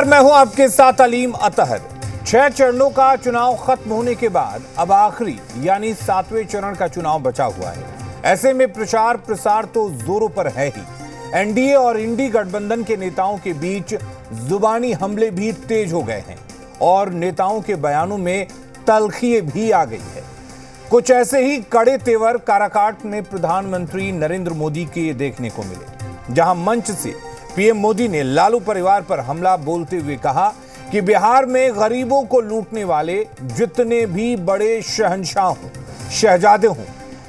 नमस्कार, मैं हूं आपके साथ अलीम अतहर। 6 चरणों का चुनाव खत्म होने के बाद अब आखिरी यानी 7वें चरण का चुनाव बचा हुआ है। ऐसे में प्रचार प्रसार तो जोरों पर है ही। एनडीए और इंडी गठबंधन के नेताओं के बीच जुबानी हमले भी तेज हो गए हैं और नेताओं के बयानों में तल्खी भी आ गई है। कुछ ऐसे ही कड़े तेवर काराकाट में प्रधानमंत्री नरेंद्र मोदी के देखने को मिले, जहां मंच से पीएम मोदी ने लालू परिवार पर हमला बोलते हुए कहा कि बिहार में गरीबों को लूटने वाले जितने भी बड़े शहंशाह हों, शहजादे हों,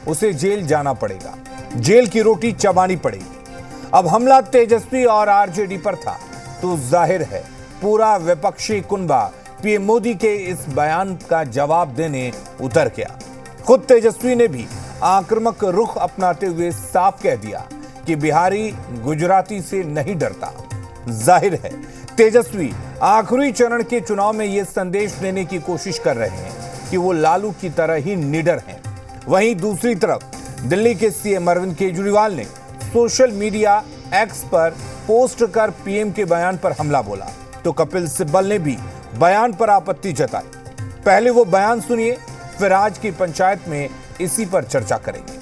उसे जेल जाना पड़ेगा, जेल की रोटी चबानी पड़ेगी। अब हमला तेजस्वी और आरजेडी पर था तो जाहिर है पूरा विपक्षी कुनबा पीएम मोदी के इस बयान का जवाब देने उतर गया। खुद तेजस्वी ने भी आक्रामक रुख अपनाते हुए साफ कह दिया कि बिहारी गुजराती से नहीं डरता। जाहिर है तेजस्वी आखिरी चरण के चुनाव में यह संदेश देने की कोशिश कर रहे हैं कि वो लालू की तरह ही निडर हैं। वहीं दूसरी तरफ दिल्ली के सीएम अरविंद केजरीवाल ने सोशल मीडिया एक्स पर पोस्ट कर पीएम के बयान पर हमला बोला, तो कपिल सिब्बल ने भी बयान पर आपत्ति जताई। पहले वो बयान सुनिए, फिर आज की पंचायत में इसी पर चर्चा करेंगे।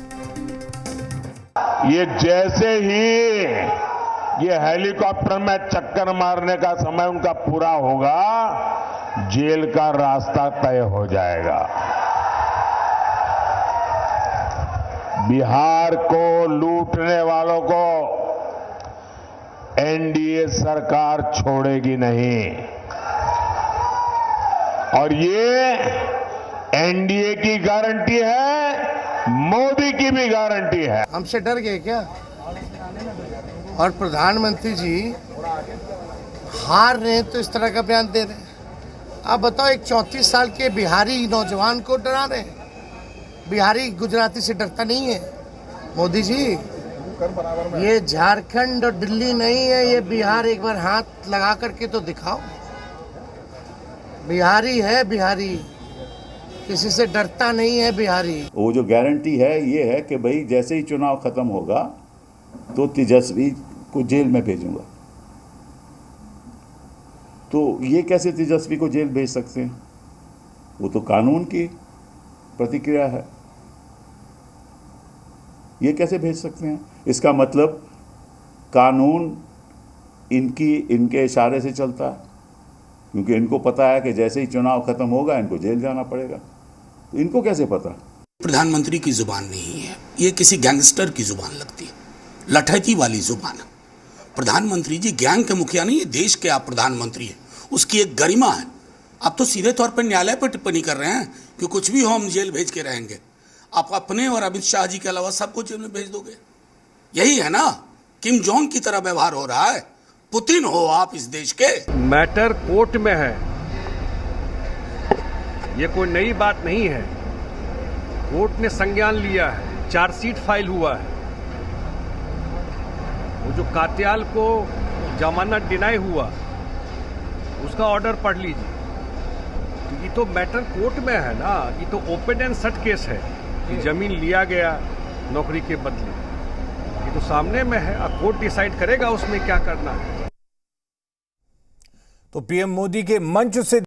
ये जैसे ही ये हेलीकॉप्टर में चक्कर मारने का समय उनका पूरा होगा, जेल का रास्ता तय हो जाएगा। बिहार को लूटने वालों को एनडीए सरकार छोड़ेगी नहीं, और ये एनडीए की गारंटी है, मोदी की भी गारंटी है। हमसे डर गए क्या? और प्रधानमंत्री जी हार रहे हैं तो इस तरह का बयान दे रहे हैं। आप बताओ, एक 34 साल के बिहारी नौजवान को डरा रहे हैं। बिहारी गुजराती से डरता नहीं है। मोदी जी, ये झारखंड और दिल्ली नहीं है, ये बिहार। एक बार हाथ लगा करके तो दिखाओ। बिहारी है, बिहारी किसी से डरता नहीं है बिहारी। वो जो गारंटी है ये है कि भाई जैसे ही चुनाव खत्म होगा तो तेजस्वी को जेल में भेजूंगा। तो ये कैसे तेजस्वी को जेल भेज सकते हैं? वो तो कानून की प्रतिक्रिया है, ये कैसे भेज सकते हैं? इसका मतलब कानून इनके इशारे से चलता है, क्योंकि इनको पता है कि जैसे ही चुनाव खत्म होगा इनको जेल जाना पड़ेगा। तो इनको कैसे पता? प्रधानमंत्री की जुबान नहीं है, ये किसी गैंगस्टर की जुबान लगती है, लठैती वाली जुबान है। प्रधानमंत्री जी गैंग के मुखिया नहीं है, देश के आप प्रधानमंत्री हैं, उसकी एक गरिमा है। आप तो सीधे तौर पर न्यायालय पर टिप्पणी कर रहे हैं कि कुछ भी हो हम जेल भेज के रहेंगे। आप अपने और अमित शाह जी के अलावा सबको जेल में भेज दोगे। यही है ना, किम जोंग की तरह व्यवहार हो रहा है। पुतिन हो आप इस देश के। मैटर कोर्ट में है, ये कोई नई बात नहीं है। कोर्ट ने संज्ञान लिया है, चार्जशीट फाइल हुआ है। वो जो कात्याल को जमानत डिनाई हुआ उसका ऑर्डर पढ़ लीजिए। ये तो मैटर कोर्ट में है ना, ये तो ओपन एंड शट केस है कि जमीन लिया गया नौकरी के बदले। ये तो सामने में है, कोर्ट डिसाइड करेगा उसमें क्या करना है। तो पीएम मोदी के मंच से